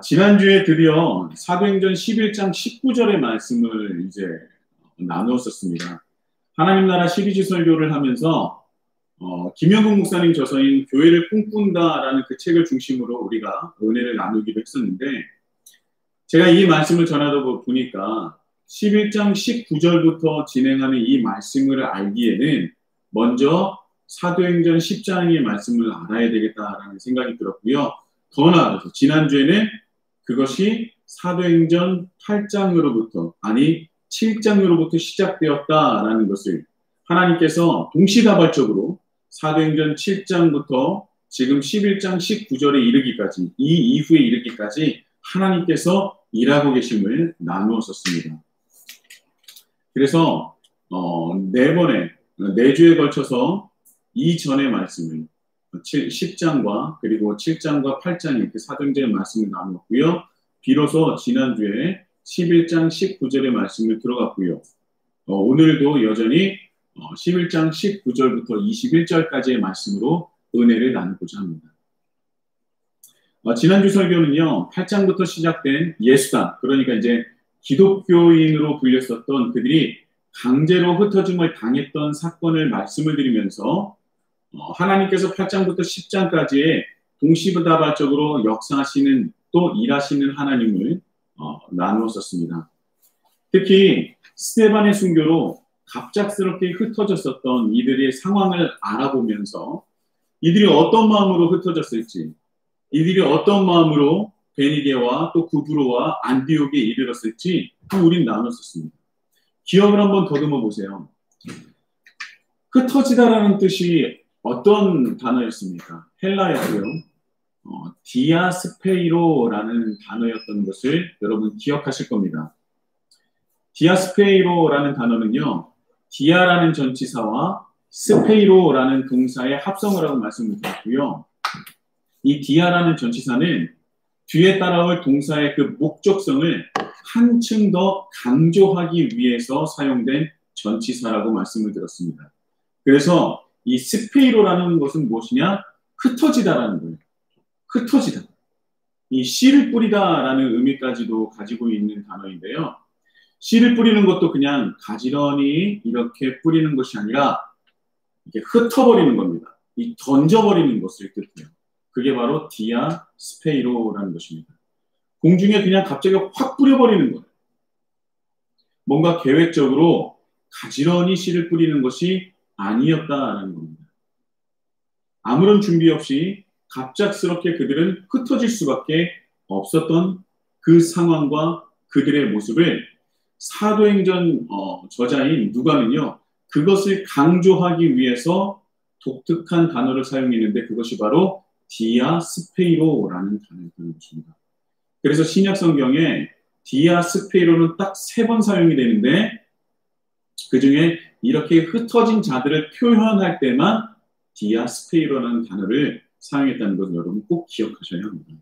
지난주에 드디어 사도행전 11장 19절의 말씀을 이제 나누었었습니다. 하나님 나라 시리즈 설교를 하면서 김영국 목사님 저서인 교회를 꿈꾼다라는 그 책을 중심으로 우리가 은혜를 나누기도 했었는데, 제가 이 말씀을 전하다 보니까 11장 19절부터 진행하는 이 말씀을 알기에는 먼저 사도행전 10장의 말씀을 알아야 되겠다라는 생각이 들었고요. 더 나아가서 지난주에는 그것이 사도행전 8장으로부터, 아니 7장으로부터 시작되었다라는 것을 하나님께서 동시다발적으로 사도행전 7장부터 지금 11장 19절에 이르기까지, 이 이후에 이르기까지 하나님께서 일하고 계심을 나누었었습니다. 그래서 네 주에 걸쳐서 이전의 말씀을 10장과 그리고 7장과 8장의 그 사도행전의 말씀을 나누었고요. 비로소 지난주에 11장 19절의 말씀을 들어갔고요. 오늘도 여전히 11장 19절부터 21절까지의 말씀으로 은혜를 나누고자 합니다. 지난주 설교는요, 8장부터 시작된 예수단, 그러니까 이제 기독교인으로 불렸었던 그들이 강제로 흩어짐을 당했던 사건을 말씀을 드리면서 하나님께서 8장부터 10장까지의 동시다발적으로 역사하시는 또 일하시는 하나님을 나누었었습니다. 특히 스데반의 순교로 갑작스럽게 흩어졌었던 이들의 상황을 알아보면서 이들이 어떤 마음으로 흩어졌을지, 이들이 어떤 마음으로 베니게와 또 구브로와 안디옥에 이르렀을지 우린 나눴었습니다. 기억을 한번 더듬어 보세요. 흩어지다라는 뜻이 어떤 단어였습니까? 헬라어고요. 디아스페이로라는 단어였던 것을 여러분 기억하실 겁니다. 디아스페이로라는 단어는요, 디아라는 전치사와 스페이로라는 동사의 합성을 하고 말씀을 드렸고요. 이 디아라는 전치사는 뒤에 따라올 동사의 그 목적성을 한층 더 강조하기 위해서 사용된 전치사라고 말씀을 드렸습니다. 그래서 이 스페이로라는 것은 무엇이냐? 흩어지다라는 거예요. 흩어지다. 이 씨를 뿌리다라는 의미까지도 가지고 있는 단어인데요. 씨를 뿌리는 것도 그냥 가지런히 이렇게 뿌리는 것이 아니라 이렇게 흩어버리는 겁니다. 이 던져버리는 것을 뜻해요. 그게 바로 디아 스페이로라는 것입니다. 공중에 그냥 갑자기 확 뿌려버리는 거예요. 뭔가 계획적으로 가지런히 씨를 뿌리는 것이 아니었다라는 겁니다. 아무런 준비 없이 갑작스럽게 그들은 흩어질 수밖에 없었던 그 상황과 그들의 모습을 사도행전 저자인 누가는요, 그것을 강조하기 위해서 독특한 단어를 사용했는데 그것이 바로 디아스페이로라는 단어였던 것입니다. 그래서 신약 성경에 디아스페이로는 딱 3번 사용이 되는데 그 중에 이렇게 흩어진 자들을 표현할 때만 디아스페이로라는 단어를 사용했다는 것을 여러분 꼭 기억하셔야 합니다.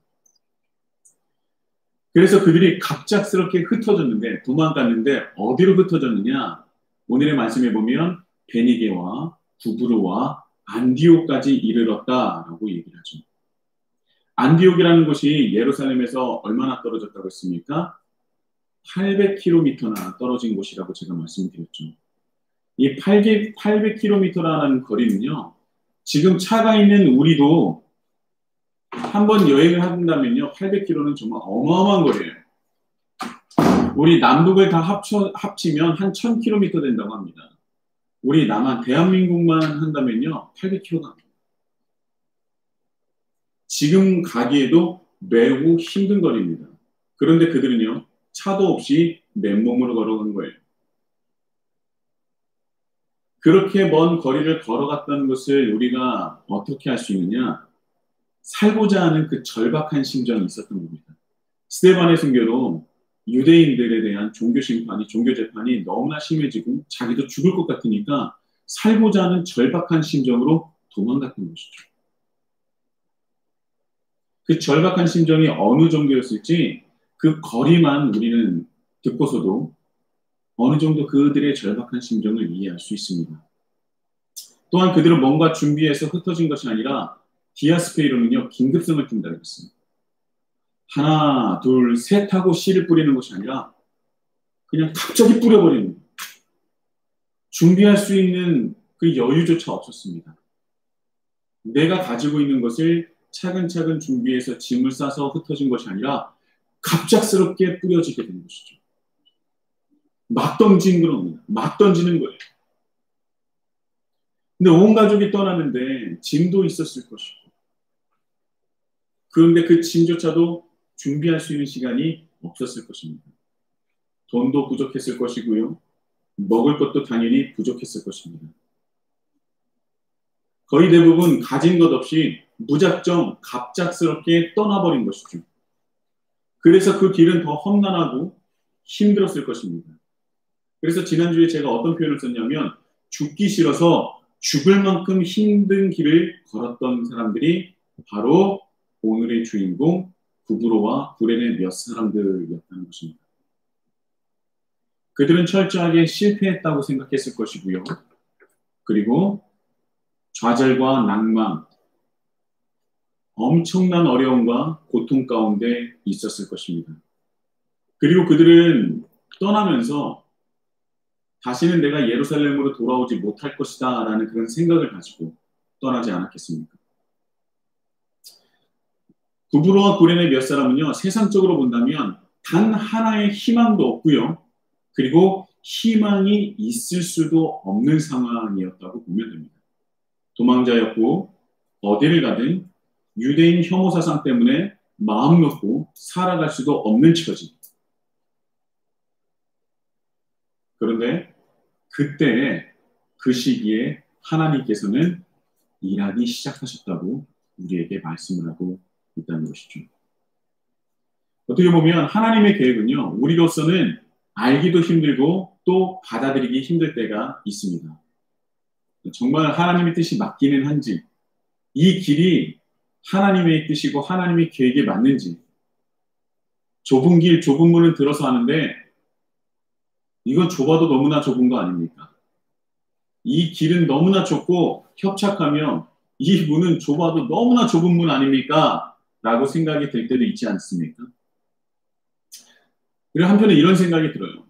그래서 그들이 갑작스럽게 흩어졌는데, 도망갔는데 어디로 흩어졌느냐? 오늘의 말씀에 보면 베니게와 구브로와 안디옥까지 이르렀다라고 얘기를 하죠. 안디옥이라는 곳이 예루살렘에서 얼마나 떨어졌다고 했습니까? 800km나 떨어진 곳이라고 제가 말씀드렸죠. 이 800km라는 거리는요, 지금 차가 있는 우리도 한번 여행을 한다면요, 800km는 정말 어마어마한 거리예요. 우리 남북을 다 합치면 한 1000km 된다고 합니다. 우리 남한 대한민국만 한다면요, 800km가 합니다. 지금 가기에도 매우 힘든 거리입니다. 그런데 그들은요, 차도 없이 맨몸으로 걸어간 거예요. 그렇게 먼 거리를 걸어갔다는 것을 우리가 어떻게 할 수 있느냐? 살고자 하는 그 절박한 심정이 있었던 겁니다. 스데반의 순교로 유대인들에 대한 종교 재판이 너무나 심해지고 자기도 죽을 것 같으니까 살고자 하는 절박한 심정으로 도망갔던 것이죠. 그 절박한 심정이 어느 정도였을지 그 거리만 우리는 듣고서도 어느 정도 그들의 절박한 심정을 이해할 수 있습니다. 또한 그들은 뭔가 준비해서 흩어진 것이 아니라 디아스페이로는요, 긴급성을 띈다고 했습니다. 하나, 둘, 셋 하고 씨를 뿌리는 것이 아니라 그냥 갑자기 뿌려버리는 거예요. 준비할 수 있는 그 여유조차 없었습니다. 내가 가지고 있는 것을 차근차근 준비해서 짐을 싸서 흩어진 것이 아니라 갑작스럽게 뿌려지게 된 것이죠. 막 던진 겁니다. 막 던지는 거예요. 근데 온 가족이 떠나는데 짐도 있었을 것이고, 그런데 그 짐조차도 준비할 수 있는 시간이 없었을 것입니다. 돈도 부족했을 것이고요. 먹을 것도 당연히 부족했을 것입니다. 거의 대부분 가진 것 없이 무작정 갑작스럽게 떠나버린 것이죠. 그래서 그 길은 더 험난하고 힘들었을 것입니다. 그래서 지난주에 제가 어떤 표현을 썼냐면 죽기 싫어서 죽을 만큼 힘든 길을 걸었던 사람들이 바로 오늘의 주인공 구브로와 구레네 몇 사람들이었다는 것입니다. 그들은 철저하게 실패했다고 생각했을 것이고요. 그리고 좌절과 낭만, 엄청난 어려움과 고통 가운데 있었을 것입니다. 그리고 그들은 떠나면서 다시는 내가 예루살렘으로 돌아오지 못할 것이다 라는 그런 생각을 가지고 떠나지 않았겠습니까? 구브로와 구레네 몇 사람은요, 세상적으로 본다면 단 하나의 희망도 없고요. 그리고 희망이 있을 수도 없는 상황이었다고 보면 됩니다. 도망자였고 어디를 가든 유대인 혐오 사상 때문에 마음 놓고 살아갈 수도 없는 처지. 그런데 그때 그 시기에 하나님께서는 일하기 시작하셨다고 우리에게 말씀을 하고 있다는 것이죠. 어떻게 보면 하나님의 계획은요, 우리로서는 알기도 힘들고 또 받아들이기 힘들 때가 있습니다. 정말 하나님의 뜻이 맞기는 한지, 이 길이 하나님의 뜻이고 하나님의 계획에 맞는지, 좁은 길, 좁은 문을 들어서 하는데 이건 좁아도 너무나 좁은 거 아닙니까? 이 길은 너무나 좁고 협착하며 이 문은 좁아도 너무나 좁은 문 아닙니까? 라고 생각이 들 때도 있지 않습니까? 그리고 한편에 이런 생각이 들어요.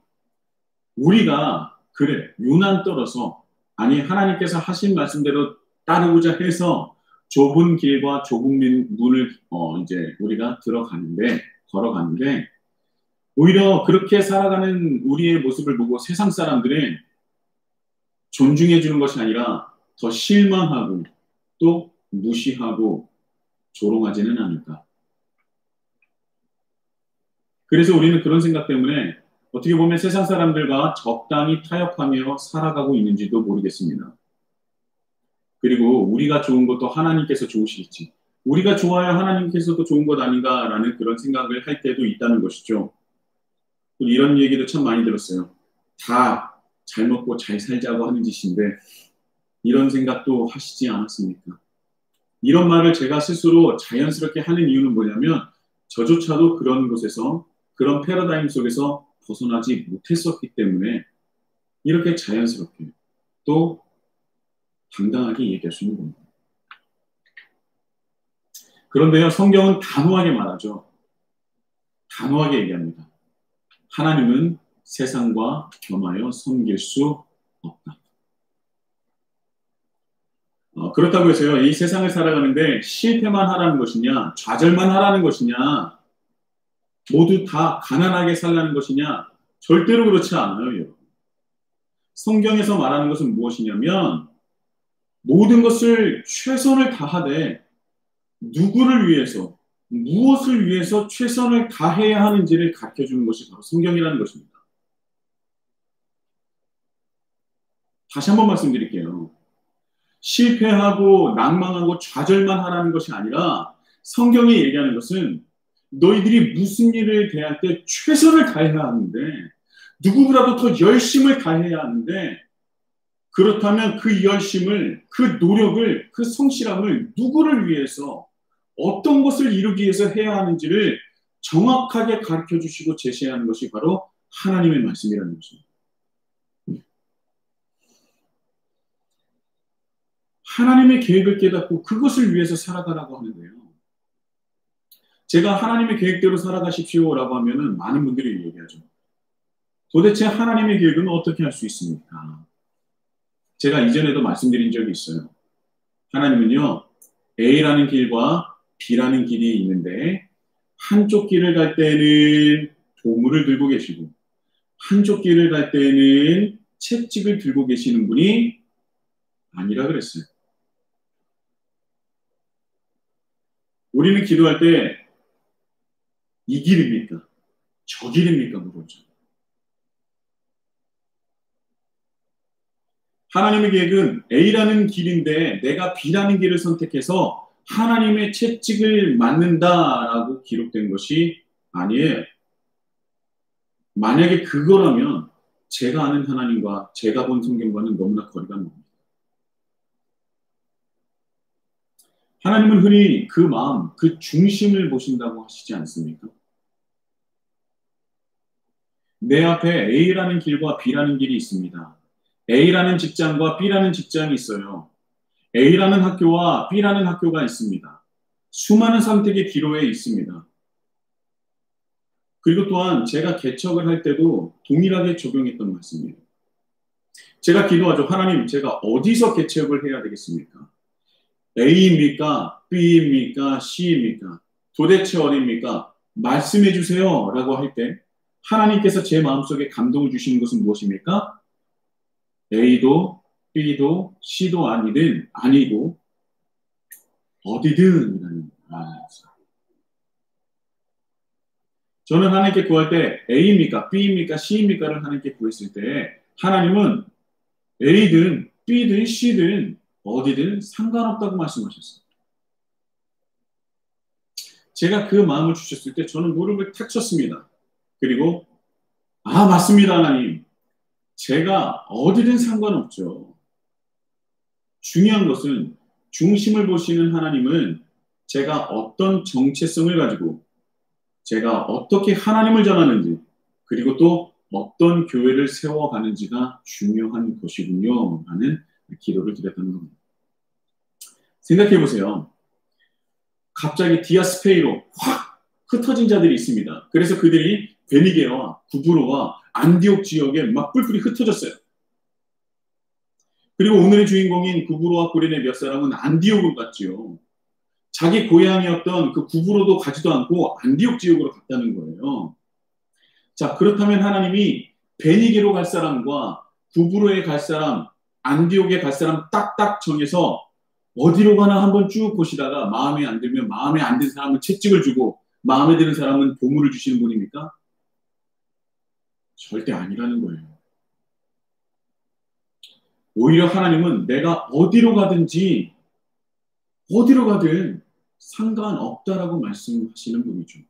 우리가 그래, 유난 떨어서 아니 하나님께서 하신 말씀대로 따르고자 해서 좁은 길과 좁은 문을 이제 우리가 걸어가는데 오히려 그렇게 살아가는 우리의 모습을 보고 세상 사람들은 존중해 주는 것이 아니라 더 실망하고 또 무시하고 조롱하지는 않을까. 그래서 우리는 그런 생각 때문에 어떻게 보면 세상 사람들과 적당히 타협하며 살아가고 있는지도 모르겠습니다. 그리고 우리가 좋은 것도 하나님께서 좋으시겠지. 우리가 좋아야 하나님께서도 좋은 것 아닌가라는 그런 생각을 할 때도 있다는 것이죠. 이런 얘기도 참 많이 들었어요. 다 잘 먹고 잘 살자고 하는 짓인데 이런 생각도 하시지 않았습니까? 이런 말을 제가 스스로 자연스럽게 하는 이유는 뭐냐면 저조차도 그런 곳에서 그런 패러다임 속에서 벗어나지 못했었기 때문에 이렇게 자연스럽게 또 당당하게 얘기할 수 있는 겁니다. 그런데요, 성경은 단호하게 말하죠. 단호하게 얘기합니다. 하나님은 세상과 겸하여 섬길 수 없다. 그렇다고 해서요, 이 세상을 살아가는데 실패만 하라는 것이냐, 좌절만 하라는 것이냐, 모두 다 가난하게 살라는 것이냐, 절대로 그렇지 않아요, 여러분. 성경에서 말하는 것은 무엇이냐면, 모든 것을 최선을 다하되, 누구를 위해서, 무엇을 위해서 최선을 다해야 하는지를 가르쳐 주는 것이 바로 성경이라는 것입니다. 다시 한번 말씀드릴게요. 실패하고 낭망하고 좌절만 하라는 것이 아니라 성경이 얘기하는 것은 너희들이 무슨 일을 대할 때 최선을 다해야 하는데 누구보다도 더 열심을 다해야 하는데 그렇다면 그 열심을, 그 노력을, 그 성실함을 누구를 위해서 어떤 것을 이루기 위해서 해야 하는지를 정확하게 가르쳐 주시고 제시하는 것이 바로 하나님의 말씀이라는 것입니다. 하나님의 계획을 깨닫고 그것을 위해서 살아가라고 하는데요. 제가 하나님의 계획대로 살아가십시오라고 하면은 많은 분들이 얘기하죠. 도대체 하나님의 계획은 어떻게 할 수 있습니까? 제가 이전에도 말씀드린 적이 있어요. 하나님은요, A라는 길과 B라는 길이 있는데 한쪽 길을 갈 때는 보물을 들고 계시고 한쪽 길을 갈 때는 채찍을 들고 계시는 분이 아니라 그랬어요. 우리는 기도할 때 이 길입니까? 저 길입니까? 물어보죠. 하나님의 계획은 A라는 길인데 내가 B라는 길을 선택해서 하나님의 채찍을 맞는다라고 기록된 것이 아니에요. 만약에 그거라면 제가 아는 하나님과 제가 본 성경과는 너무나 거리가 멉니다. 하나님은 흔히 그 마음, 그 중심을 보신다고 하시지 않습니까? 내 앞에 A라는 길과 B라는 길이 있습니다. A라는 직장과 B라는 직장이 있어요. A라는 학교와 B라는 학교가 있습니다. 수많은 선택의 기로에 있습니다. 그리고 또한 제가 개척을 할 때도 동일하게 적용했던 말씀이에요. 제가 기도하죠. 하나님, 제가 어디서 개척을 해야 되겠습니까? A입니까? B입니까? C입니까? 도대체 어디입니까? 말씀해 주세요. 라고 할 때 하나님께서 제 마음속에 감동을 주시는 것은 무엇입니까? A도 B도 C도 아니고 어디든 말이죠. 저는 하나님께 구할 때 A입니까? B입니까? C입니까를 하나님께 구했을 때 하나님은 A든 B든 C든 어디든 상관없다고 말씀하셨어요. 제가 그 마음을 주셨을 때 저는 무릎을 탁 쳤습니다. 그리고 맞습니다 하나님. 제가 어디든 상관없죠. 중요한 것은 중심을 보시는 하나님은 제가 어떤 정체성을 가지고 제가 어떻게 하나님을 전하는지 그리고 또 어떤 교회를 세워가는지가 중요한 것이군요 라는 기도를 드렸다는 겁니다. 생각해 보세요. 갑자기 디아스페이로 확 흩어진 자들이 있습니다. 그래서 그들이 베니게와 구브로와 안디옥 지역에 막 뿔뿔이 흩어졌어요. 그리고 오늘의 주인공인 구브로와 고린의 몇 사람은 안디옥을 갔지요. 자기 고향이었던 그 구브로도 가지도 않고 안디옥 지역으로 갔다는 거예요. 자, 그렇다면 하나님이 베니게로 갈 사람과 구브로에 갈 사람, 안디옥에 갈 사람 딱딱 정해서 어디로 가나 한번 쭉 보시다가 마음에 안 들면 마음에 안 드는 사람은 채찍을 주고 마음에 드는 사람은 보물을 주시는 분입니까? 절대 아니라는 거예요. 오히려 하나님은 내가 어디로 가든 상관없다라고 말씀하시는 분이죠.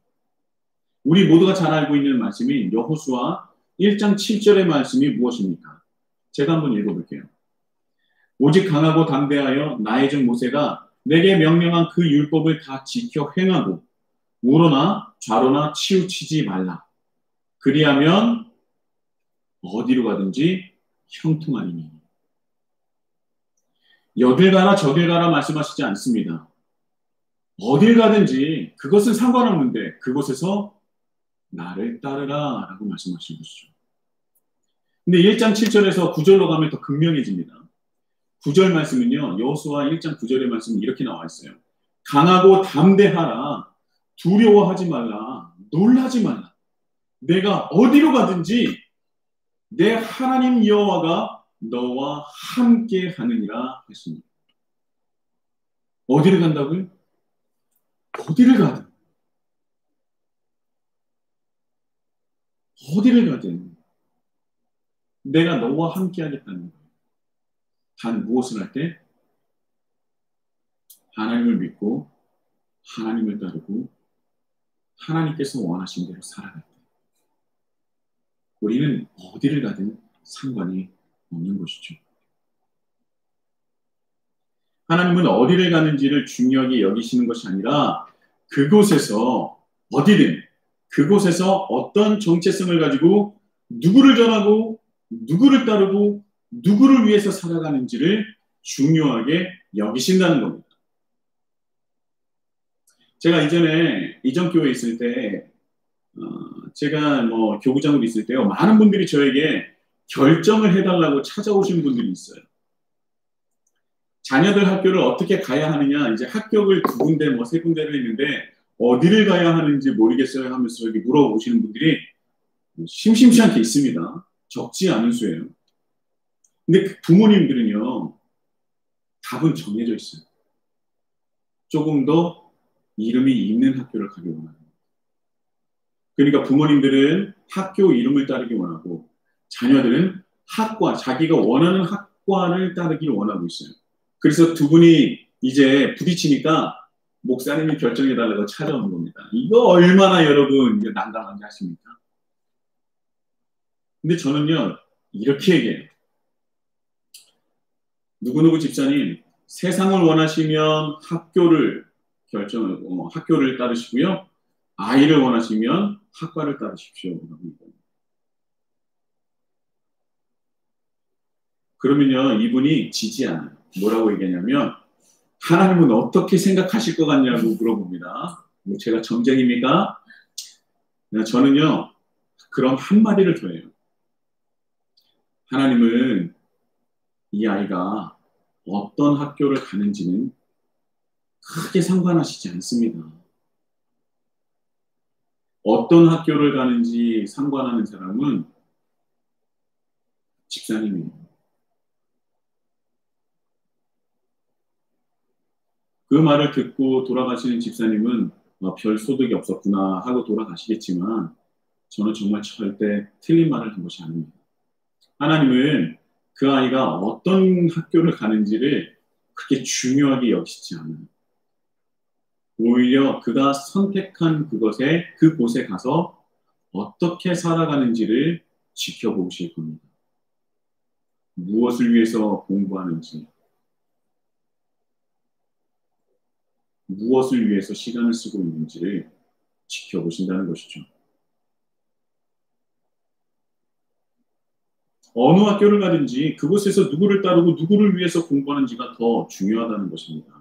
우리 모두가 잘 알고 있는 말씀인 여호수아 1장 7절의 말씀이 무엇입니까? 제가 한번 읽어볼게요. 오직 강하고 담대하여 나의 종 모세가 내게 명령한 그 율법을 다 지켜 행하고 우로나 좌로나 치우치지 말라. 그리하면 어디로 가든지 형통하리니. 여길 가라 저길 가라 말씀하시지 않습니다. 어딜 가든지 그것은 상관없는데 그곳에서 나를 따르라 라고 말씀하신 것이죠. 근데 1장 7절에서 9절로 가면 더 극명해집니다. 9절 말씀은요. 여호수아 1장 9절의 말씀은 이렇게 나와 있어요. 강하고 담대하라. 두려워하지 말라. 놀라지 말라. 내가 어디로 가든지 내 하나님 여호와가 너와 함께 하느니라 했습니다. 어디를 간다고요? 어디를 가든. 어디를 가든 내가 너와 함께 하겠다는 거예요. 단 무엇을 할 때? 하나님을 믿고 하나님을 따르고 하나님께서 원하신 대로 살아갈 때 우리는 어디를 가든 상관이 없는 것이죠. 하나님은 어디를 가는지를 중요하게 여기시는 것이 아니라 그곳에서 어디든 그곳에서 어떤 정체성을 가지고 누구를 전하고 누구를 따르고 누구를 위해서 살아가는지를 중요하게 여기신다는 겁니다. 제가 이전 교회에 있을 때, 제가 뭐 교구장으로 있을 때요, 많은 분들이 저에게 결정을 해달라고 찾아오신 분들이 있어요. 자녀들 학교를 어떻게 가야 하느냐, 이제 학교를 두 군데, 뭐 세 군데를 했는데, 어디를 가야 하는지 모르겠어요 하면서 여기 물어보시는 분들이 심심치 않게 있습니다. 적지 않은 수예요. 근데 그 부모님들은요, 답은 정해져 있어요. 조금 더 이름이 있는 학교를 가기 원합니다. 그러니까 부모님들은 학교 이름을 따르기 원하고 자녀들은 학과, 자기가 원하는 학과를 따르기를 원하고 있어요. 그래서 두 분이 이제 부딪히니까 목사님이 결정해달라고 찾아오는 겁니다. 이거 얼마나 여러분 이거 난감한지 아십니까? 근데 저는요, 이렇게 얘기해요. 누구누구 집사님, 세상을 원하시면 학교를 따르시고요. 아이를 원하시면 학과를 따르십시오. 그러면요, 이분이 지지 않아요. 뭐라고 얘기하냐면, 하나님은 어떻게 생각하실 것 같냐고 물어봅니다. 뭐 제가 정쟁입니까? 저는요, 그럼 한마디를 더해요. 하나님은 이 아이가 어떤 학교를 가는지는 크게 상관하시지 않습니다. 어떤 학교를 가는지 상관하는 사람은 집사님이에요. 그 말을 듣고 돌아가시는 집사님은 별 소득이 없었구나 하고 돌아가시겠지만 저는 정말 절대 틀린 말을 한 것이 아닙니다. 하나님은 그 아이가 어떤 학교를 가는지를 그렇게 중요하게 여기시지 않아요. 오히려 그가 선택한 그곳에 가서 어떻게 살아가는지를 지켜보실 겁니다. 무엇을 위해서 공부하는지, 무엇을 위해서 시간을 쓰고 있는지를 지켜보신다는 것이죠. 어느 학교를 가든지 그곳에서 누구를 따르고 누구를 위해서 공부하는지가 더 중요하다는 것입니다.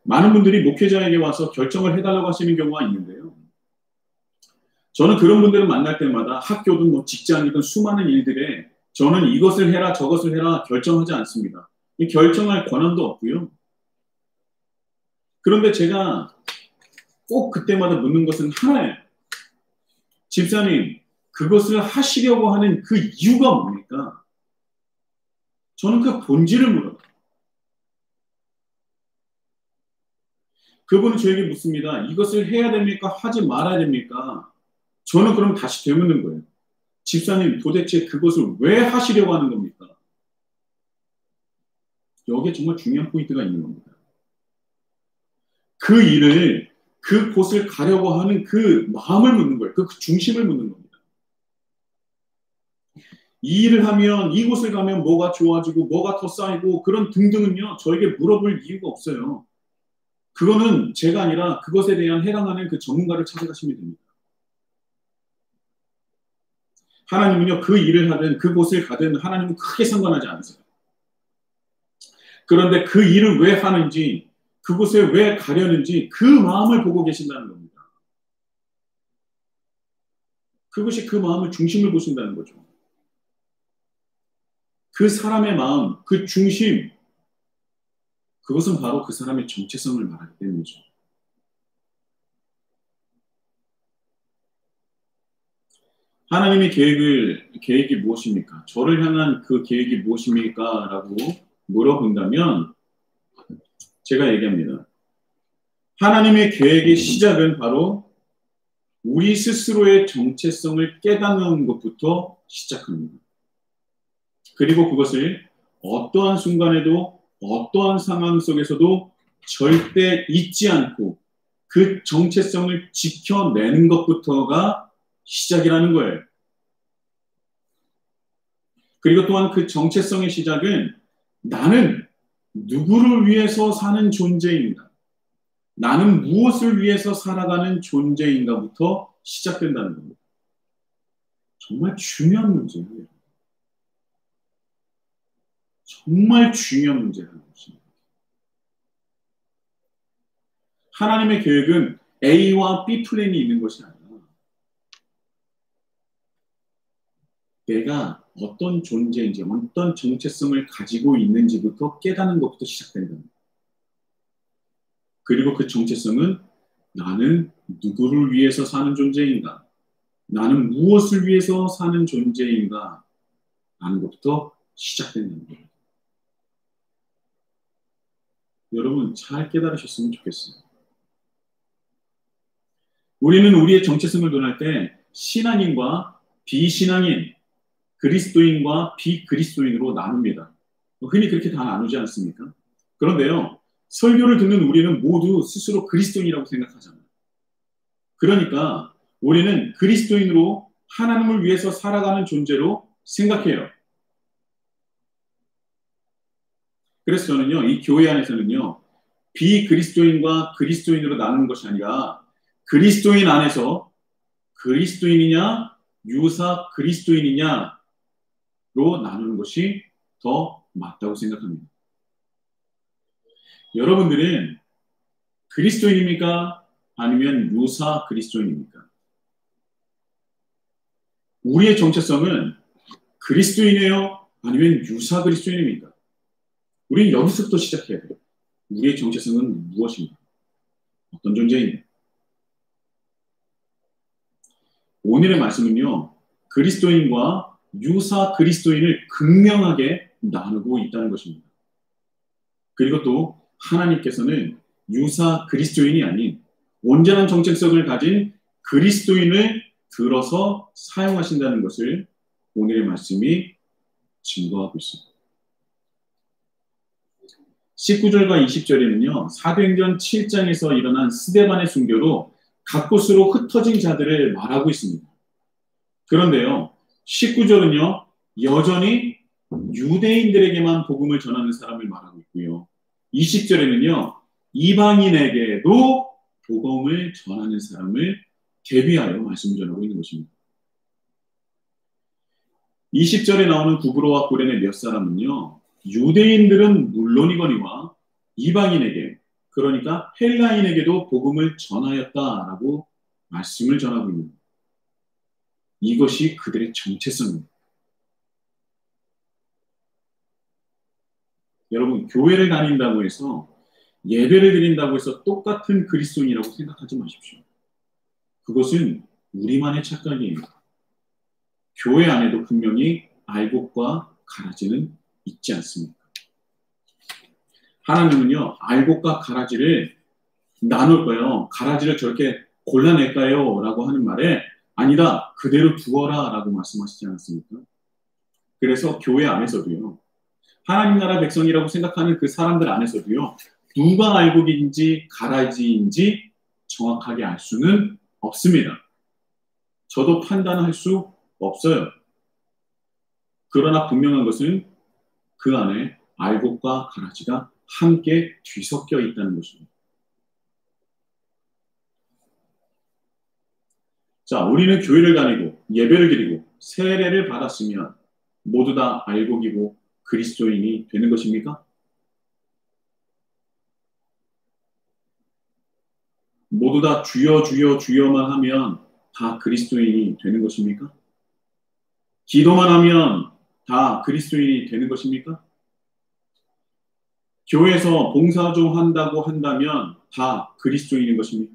많은 분들이 목회자에게 와서 결정을 해달라고 하시는 경우가 있는데요. 저는 그런 분들을 만날 때마다 학교든 뭐 직장이든 수많은 일들에 저는 이것을 해라 저것을 해라 결정하지 않습니다. 결정할 권한도 없고요. 그런데 제가 꼭 그때마다 묻는 것은 하나예요. 집사님, 그것을 하시려고 하는 그 이유가 뭡니까? 저는 그 본질을 물어요. 그분은 저에게 묻습니다. 이것을 해야 됩니까? 하지 말아야 됩니까? 저는 그럼 다시 되묻는 거예요. 집사님, 도대체 그것을 왜 하시려고 하는 겁니까? 여기에 정말 중요한 포인트가 있는 겁니다. 그곳을 가려고 하는 그 마음을 묻는 거예요. 그 중심을 묻는 겁니다. 이 일을 하면 이곳을 가면 뭐가 좋아지고 뭐가 더 쌓이고 그런 등등은요. 저에게 물어볼 이유가 없어요. 그거는 제가 아니라 그것에 대한 해당하는 그 전문가를 찾아가시면 됩니다. 하나님은요. 그 일을 하든 그곳을 가든 하나님은 크게 상관하지 않으세요. 그런데 그 일을 왜 하는지 그곳에 왜 가려는지 그 마음을 보고 계신다는 겁니다. 그것이 그 마음의 중심을 보신다는 거죠. 그 사람의 마음, 그 중심, 그것은 바로 그 사람의 정체성을 말하기 때문이죠. 하나님의 계획이 무엇입니까? 저를 향한 그 계획이 무엇입니까? 라고 물어본다면 제가 얘기합니다. 하나님의 계획의 시작은 바로 우리 스스로의 정체성을 깨닫는 것부터 시작합니다. 그리고 그것을 어떠한 순간에도 어떠한 상황 속에서도 절대 잊지 않고 그 정체성을 지켜내는 것부터가 시작이라는 거예요. 그리고 또한 그 정체성의 시작은 나는 누구를 위해서 사는 존재인가? 나는 무엇을 위해서 살아가는 존재인가부터 시작된다는 겁니다. 정말 중요한 문제예요. 정말 중요한 문제라는 것입니다. 하나님의 계획은 A와 B 플랜이 있는 것이 아니라 내가 어떤 존재인지, 어떤 정체성을 가지고 있는지부터 깨닫는 것부터 시작된다. 그리고 그 정체성은 나는 누구를 위해서 사는 존재인가? 나는 무엇을 위해서 사는 존재인가? 라는 것부터 시작된다는 거예요. 여러분 잘 깨달으셨으면 좋겠어요. 우리는 우리의 정체성을 논할 때 신앙인과 비신앙인, 그리스도인과 비그리스도인으로 나눕니다. 흔히 그렇게 다 나누지 않습니까? 그런데요, 설교를 듣는 우리는 모두 스스로 그리스도인이라고 생각하잖아요. 그러니까 우리는 그리스도인으로 하나님을 위해서 살아가는 존재로 생각해요. 그래서 저는요, 이 교회 안에서는요, 비그리스도인과 그리스도인으로 나누는 것이 아니라 그리스도인 안에서 그리스도인이냐, 유사 그리스도인이냐로 나누는 것이 더 맞다고 생각합니다. 여러분들은 그리스도인입니까? 아니면 유사 그리스도인입니까? 우리의 정체성은 그리스도인이에요? 아니면 유사 그리스도인입니까? 우리는 여기서부터 시작해야 돼요. 우리의 정체성은 무엇인가? 어떤 존재인가? 오늘의 말씀은요, 그리스도인과 유사 그리스도인을 극명하게 나누고 있다는 것입니다. 그리고 또 하나님께서는 유사 그리스도인이 아닌 온전한 정체성을 가진 그리스도인을 들어서 사용하신다는 것을 오늘의 말씀이 증거하고 있습니다. 19절과 20절에는요, 사도행전 7장에서 일어난 스데반의 순교로 각 곳으로 흩어진 자들을 말하고 있습니다. 그런데요, 19절은요, 여전히 유대인들에게만 복음을 전하는 사람을 말하고 있고요. 20절에는요, 이방인에게도 복음을 전하는 사람을 대비하여 말씀을 전하고 있는 것입니다. 20절에 나오는 구브로와 고레네 몇 사람은요, 유대인들은 물론이거니와 이방인에게, 그러니까 헬라인에게도 복음을 전하였다라고 말씀을 전하고 있는 겁니다. 이것이 그들의 정체성입니다. 여러분, 교회를 다닌다고 해서, 예배를 드린다고 해서 똑같은 그리스도인이라고 생각하지 마십시오. 그것은 우리만의 착각이에요. 교회 안에도 분명히 알곡과 가라지는 있지 않습니까? 하나님은요, 알곡과 가라지를 나눌 거예요. 가라지를 저렇게 골라낼까요? 라고 하는 말에 아니다, 그대로 두어라 라고 말씀하시지 않았습니까? 그래서 교회 안에서도요, 하나님 나라 백성이라고 생각하는 그 사람들 안에서도요, 누가 알곡인지 가라지인지 정확하게 알 수는 없습니다. 저도 판단할 수 없어요. 그러나 분명한 것은 그 안에 알곡과 가라지가 함께 뒤섞여 있다는 것입니다. 자, 우리는 교회를 다니고 예배를 드리고 세례를 받았으면 모두 다 알곡이고 그리스도인이 되는 것입니까? 모두 다 주여 주여 주여만 하면 다 그리스도인이 되는 것입니까? 기도만 하면 다 그리스도인이 되는 것입니까? 교회에서 봉사 좀 한다고 한다면 다 그리스도인인 것입니까?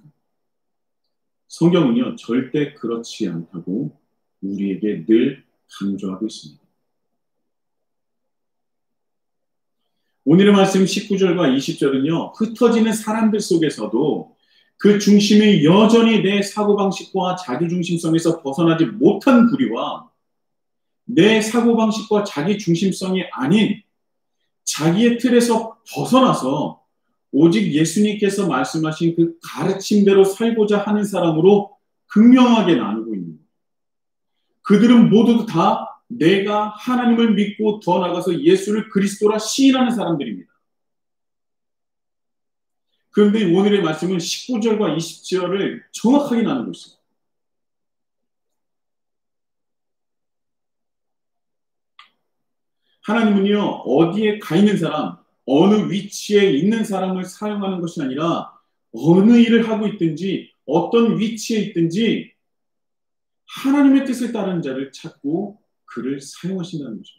성경은요, 절대 그렇지 않다고 우리에게 늘 강조하고 있습니다. 오늘의 말씀 19절과 20절은요, 흩어지는 사람들 속에서도 그 중심이 여전히 내 사고방식과 자기중심성에서 벗어나지 못한 부류와 내 사고방식과 자기중심성이 아닌 자기의 틀에서 벗어나서 오직 예수님께서 말씀하신 그 가르침대로 살고자 하는 사람으로 극명하게 나누고 있는 거예요. 그들은 모두 다 내가 하나님을 믿고 더 나아가서 예수를 그리스도라 시인하는 사람들입니다. 그런데 오늘의 말씀은 19절과 20절을 정확하게 나누고 있습니다. 하나님은요, 어디에 가 있는 사람, 어느 위치에 있는 사람을 사용하는 것이 아니라 어느 일을 하고 있든지 어떤 위치에 있든지 하나님의 뜻을 따르는 자를 찾고 그를 사용하신다는 거죠.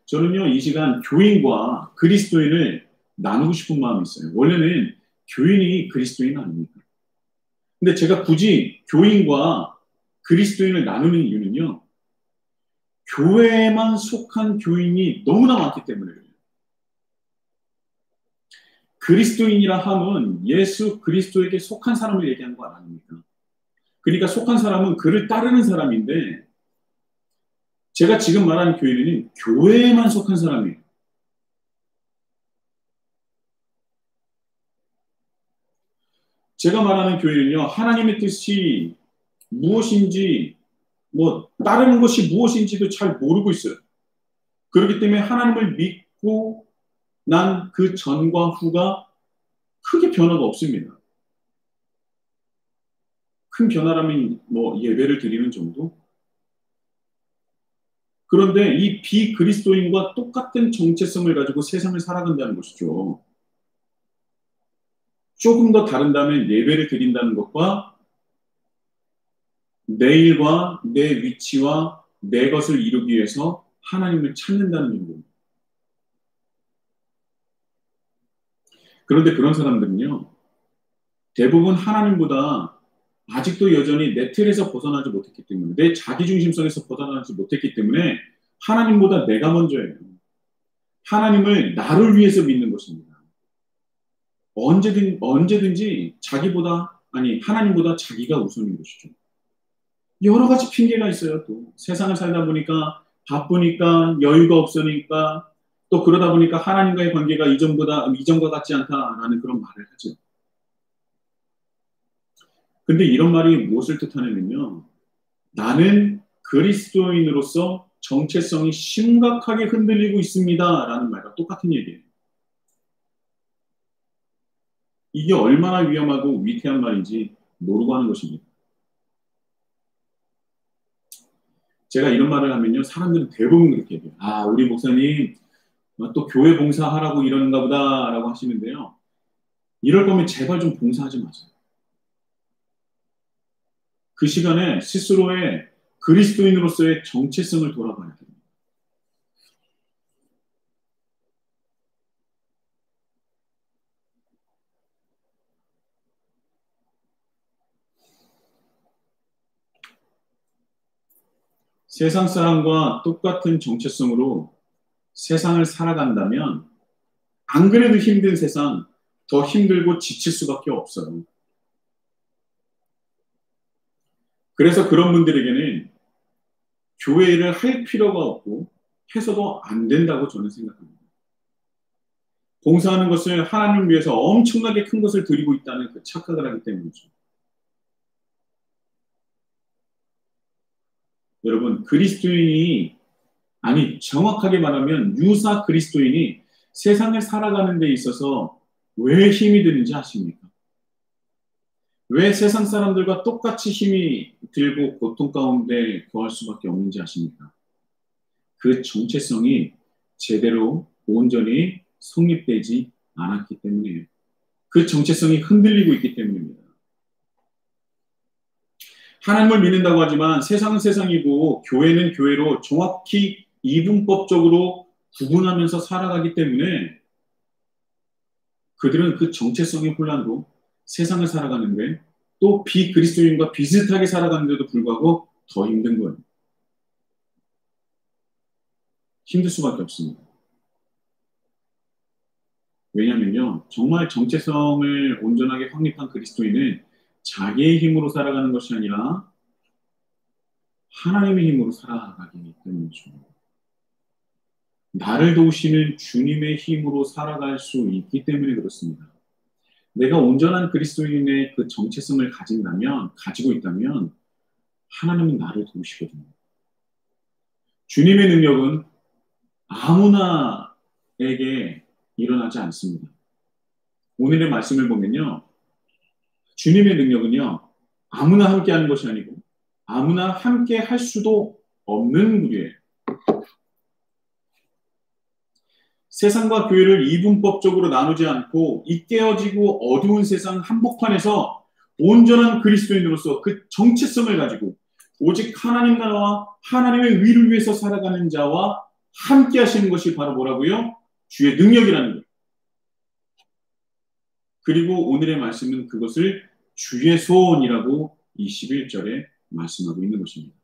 저는요, 이 시간 교인과 그리스도인을 나누고 싶은 마음이 있어요. 원래는 교인이 그리스도인 아닙니까? 근데 제가 굳이 교인과 그리스도인을 나누는 이유는요, 교회에만 속한 교인이 너무나 많기 때문에 그래요. 그리스도인이라 함은 예수 그리스도에게 속한 사람을 얘기하는 거 아닙니까? 그러니까 속한 사람은 그를 따르는 사람인데, 제가 지금 말하는 교인은 교회에만 속한 사람이에요. 제가 말하는 교회는요, 하나님의 뜻이 무엇인지, 따르는 것이 무엇인지도 잘 모르고 있어요. 그렇기 때문에 하나님을 믿고 난 그 전과 후가 크게 변화가 없습니다. 큰 변화라면 예배를 드리는 정도? 그런데 이 비그리스도인과 똑같은 정체성을 가지고 세상을 살아간다는 것이죠. 조금 더 다른다면 예배를 드린다는 것과 내 일과 내 위치와 내 것을 이루기 위해서 하나님을 찾는다는 정도입니다. 그런데 그런 사람들은요, 대부분 하나님보다 아직도 여전히 내 틀에서 벗어나지 못했기 때문에, 내 자기중심성에서 벗어나지 못했기 때문에 하나님보다 내가 먼저예요. 하나님을 나를 위해서 믿는 것입니다. 언제든지 하나님보다 자기가 우선인 것이죠. 여러 가지 핑계가 있어요. 또 세상을 살다 보니까 바쁘니까 여유가 없으니까 또 그러다 보니까 하나님과의 관계가 이전과 같지 않다라는 그런 말을 하죠. 근데 이런 말이 무엇을 뜻하냐면요, 나는 그리스도인으로서 정체성이 심각하게 흔들리고 있습니다라는 말과 똑같은 얘기예요. 이게 얼마나 위험하고 위태한 말인지 모르고 하는 것입니다. 제가 이런 말을 하면요, 사람들은 대부분 그렇게 얘기해요. 아, 우리 목사님 또 교회 봉사하라고 이러는가 보다라고 하시는데요. 이럴 거면 제발 좀 봉사하지 마세요. 그 시간에 스스로의 그리스도인으로서의 정체성을 돌아봐야 됩니다. 세상 사람과 똑같은 정체성으로 세상을 살아간다면 안 그래도 힘든 세상 더 힘들고 지칠 수밖에 없어요. 그래서 그런 분들에게는 교회 일을 할 필요가 없고 해서도 안 된다고 저는 생각합니다. 봉사하는 것을 하나님을 위해서 엄청나게 큰 것을 드리고 있다는 그 착각을 하기 때문이죠. 여러분, 정확하게 말하면 유사 그리스도인이 세상을 살아가는 데 있어서 왜 힘이 드는지 아십니까? 왜 세상 사람들과 똑같이 힘이 들고 고통 가운데 거할 수밖에 없는지 아십니까? 그 정체성이 제대로 온전히 성립되지 않았기 때문이에요. 그 정체성이 흔들리고 있기 때문입니다. 하나님을 믿는다고 하지만 세상은 세상이고 교회는 교회로 정확히 이분법적으로 구분하면서 살아가기 때문에 그들은 그 정체성의 혼란으로 세상을 살아가는데 또 비그리스도인과 비슷하게 살아가는데도 불구하고 더 힘든 거예요. 힘들 수밖에 없습니다. 왜냐하면요, 정말 정체성을 온전하게 확립한 그리스도인은 자기의 힘으로 살아가는 것이 아니라 하나님의 힘으로 살아가기 때문이죠. 나를 도우시는 주님의 힘으로 살아갈 수 있기 때문에 그렇습니다. 내가 온전한 그리스도인의 그 정체성을 가지고 있다면 하나님은 나를 도우시거든요. 주님의 능력은 아무나에게 일어나지 않습니다. 오늘의 말씀을 보면요, 주님의 능력은요, 아무나 함께 하는 것이 아니고 아무나 함께 할 수도 없는 일이에요. 세상과 교회를 이분법적으로 나누지 않고 이 깨어지고 어두운 세상 한복판에서 온전한 그리스도인으로서 그 정체성을 가지고 오직 하나님 나라와 하나님의 위를 위해서 살아가는 자와 함께 하시는 것이 바로 뭐라고요? 주의 능력이라는 거예요. 그리고 오늘의 말씀은 그것을 주의 소원이라고 21절에 말씀하고 있는 것입니다.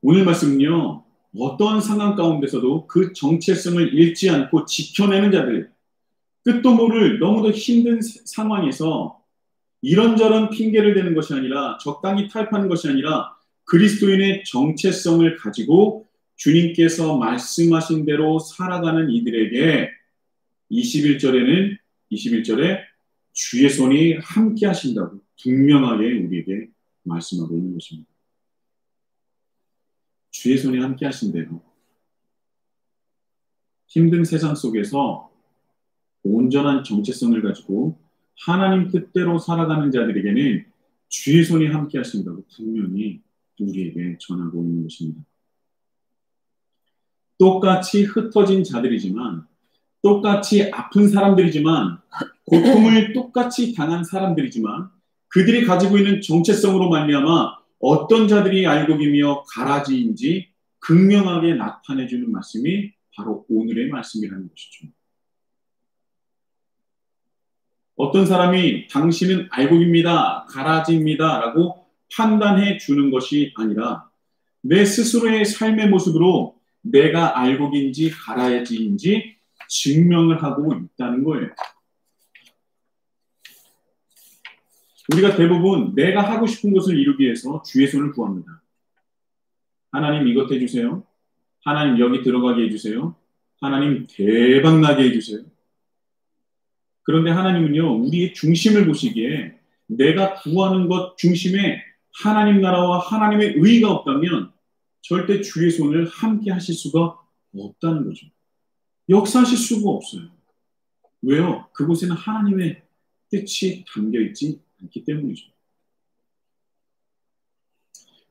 오늘 말씀은요, 어떠한 상황 가운데서도 그 정체성을 잃지 않고 지켜내는 자들, 끝도 모를 너무도 힘든 상황에서 이런저런 핑계를 대는 것이 아니라 적당히 타협하는 것이 아니라 그리스도인의 정체성을 가지고 주님께서 말씀하신 대로 살아가는 이들에게 21절에 주의 손이 함께 하신다고 분명하게 우리에게 말씀하고 있는 것입니다. 주의 손이 함께 하신대요. 힘든 세상 속에서 온전한 정체성을 가지고 하나님 뜻대로 살아가는 자들에게는 주의 손이 함께 하신다고 분명히 우리에게 전하고 있는 것입니다. 똑같이 흩어진 자들이지만, 똑같이 아픈 사람들이지만, 고통을 똑같이 당한 사람들이지만 그들이 가지고 있는 정체성으로 말미암아 어떤 자들이 알곡이며 가라지인지 극명하게 나타내주는 말씀이 바로 오늘의 말씀이라는 것이죠. 어떤 사람이 당신은 알곡입니다, 가라지입니다 라고 판단해 주는 것이 아니라 내 스스로의 삶의 모습으로 내가 알곡인지 가라지인지 증명을 하고 있다는 거예요. 우리가 대부분 내가 하고 싶은 것을 이루기 위해서 주의 손을 구합니다. 하나님 이것 해주세요. 하나님 여기 들어가게 해주세요. 하나님 대박나게 해주세요. 그런데 하나님은요, 우리의 중심을 보시기에 내가 구하는 것 중심에 하나님 나라와 하나님의 의의가 없다면 절대 주의 손을 함께 하실 수가 없다는 거죠. 역사하실 수가 없어요. 왜요? 그곳에는 하나님의 뜻이 담겨있지 않기 때문이죠.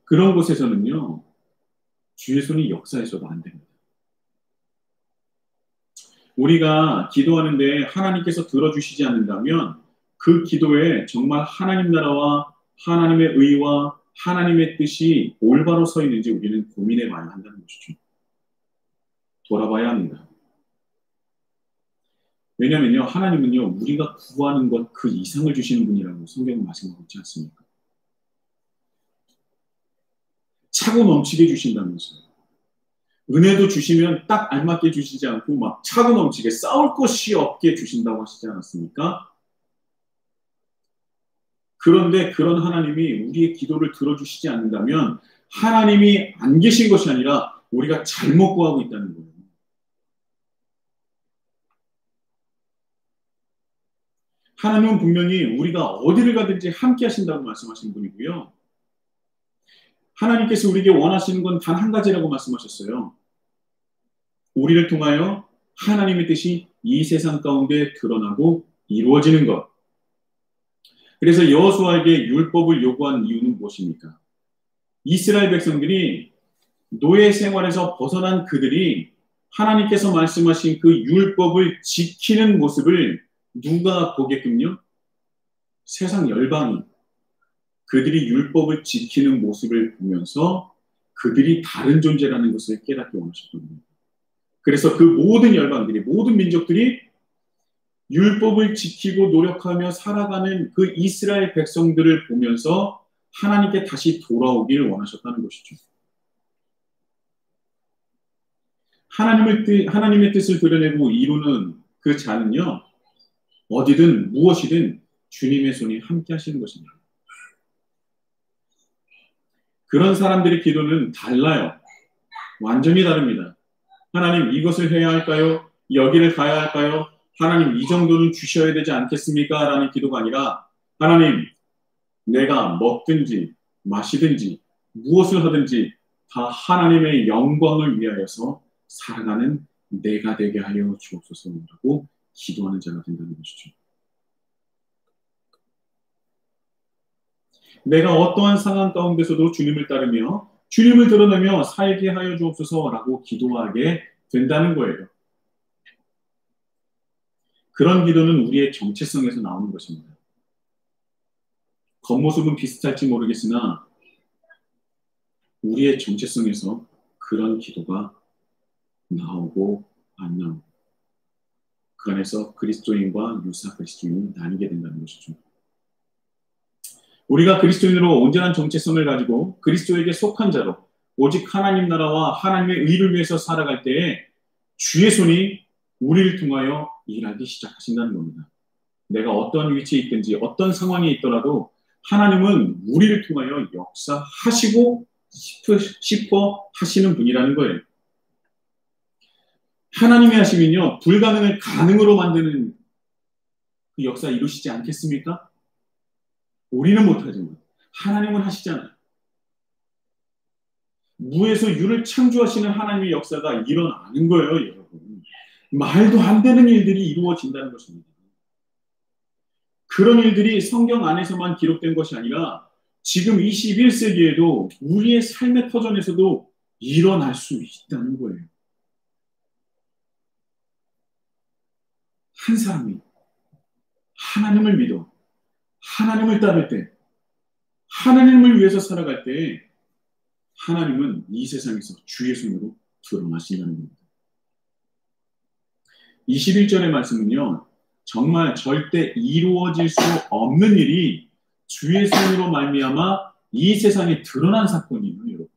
그런 곳에서는요, 주의 손이 역사해서도 안 됩니다. 우리가 기도하는데 하나님께서 들어주시지 않는다면 그 기도에 정말 하나님 나라와 하나님의 의와 하나님의 뜻이 올바로 서 있는지 우리는 고민해 봐야 한다는 것이죠. 돌아봐야 합니다. 왜냐하면요, 하나님은요, 우리가 구하는 것 그 이상을 주시는 분이라고 성경은 말씀하고 있지 않습니까? 차고 넘치게 주신다면서요. 은혜도 주시면 딱 알맞게 주시지 않고 막 차고 넘치게 싸울 것이 없게 주신다고 하시지 않았습니까? 그런데 그런 하나님이 우리의 기도를 들어주시지 않는다면 하나님이 안 계신 것이 아니라 우리가 잘못 구하고 있다는 거예요. 하나님은 분명히 우리가 어디를 가든지 함께 하신다고 말씀하신 분이고요. 하나님께서 우리에게 원하시는 건 단 한 가지라고 말씀하셨어요. 우리를 통하여 하나님의 뜻이 이 세상 가운데 드러나고 이루어지는 것. 그래서 여호수아에게 율법을 요구한 이유는 무엇입니까? 이스라엘 백성들이 노예 생활에서 벗어난 그들이 하나님께서 말씀하신 그 율법을 지키는 모습을 누가 보게끔요? 세상 열방이 그들이 율법을 지키는 모습을 보면서 그들이 다른 존재라는 것을 깨닫게 원하셨던 겁니다. 그래서 그 모든 열방들이, 모든 민족들이 율법을 지키고 노력하며 살아가는 그 이스라엘 백성들을 보면서 하나님께 다시 돌아오기를 원하셨다는 것이죠. 하나님의 뜻을 드러내고 이루는 그 자는요, 어디든 무엇이든 주님의 손이 함께 하시는 것입니다. 그런 사람들의 기도는 달라요. 완전히 다릅니다. 하나님 이것을 해야 할까요? 여기를 가야 할까요? 하나님 이 정도는 주셔야 되지 않겠습니까? 라는 기도가 아니라 하나님 내가 먹든지 마시든지 무엇을 하든지 다 하나님의 영광을 위하여서 살아가는 내가 되게 하여 주옵소서라고 기도하는 자가 된다는 것이죠. 내가 어떠한 상황 가운데서도 주님을 따르며 주님을 드러내며 살게 하여 주옵소서라고 기도하게 된다는 거예요. 그런 기도는 우리의 정체성에서 나오는 것입니다. 겉모습은 비슷할지 모르겠으나 우리의 정체성에서 그런 기도가 나오고 안 나오고 그 안에서 그리스도인과 유사 그리스도인이 나뉘게 된다는 것이죠. 우리가 그리스도인으로 온전한 정체성을 가지고 그리스도에게 속한 자로 오직 하나님 나라와 하나님의 의를 위해서 살아갈 때에 주의 손이 우리를 통하여 일하기 시작하신다는 겁니다. 내가 어떤 위치에 있든지 어떤 상황에 있더라도 하나님은 우리를 통하여 역사하시고 싶어 하시는 분이라는 거예요. 하나님의 하심은요, 불가능을 가능으로 만드는 그 역사 이루시지 않겠습니까? 우리는 못하지만 하나님은 하시잖아요. 무에서 유를 창조하시는 하나님의 역사가 일어나는 거예요, 여러분. 말도 안 되는 일들이 이루어진다는 것입니다. 그런 일들이 성경 안에서만 기록된 것이 아니라 지금 21세기에도 우리의 삶의 터전에서도 일어날 수 있다는 거예요. 한 사람이 하나님을 믿어 하나님을 따를 때, 하나님을 위해서 살아갈 때 하나님은 이 세상에서 주의 손으로 드러나신다는 겁니다. 21절의 말씀은요, 정말 절대 이루어질 수 없는 일이 주의 손으로 말미암아 이 세상에 드러난 사건이에요, 여러분.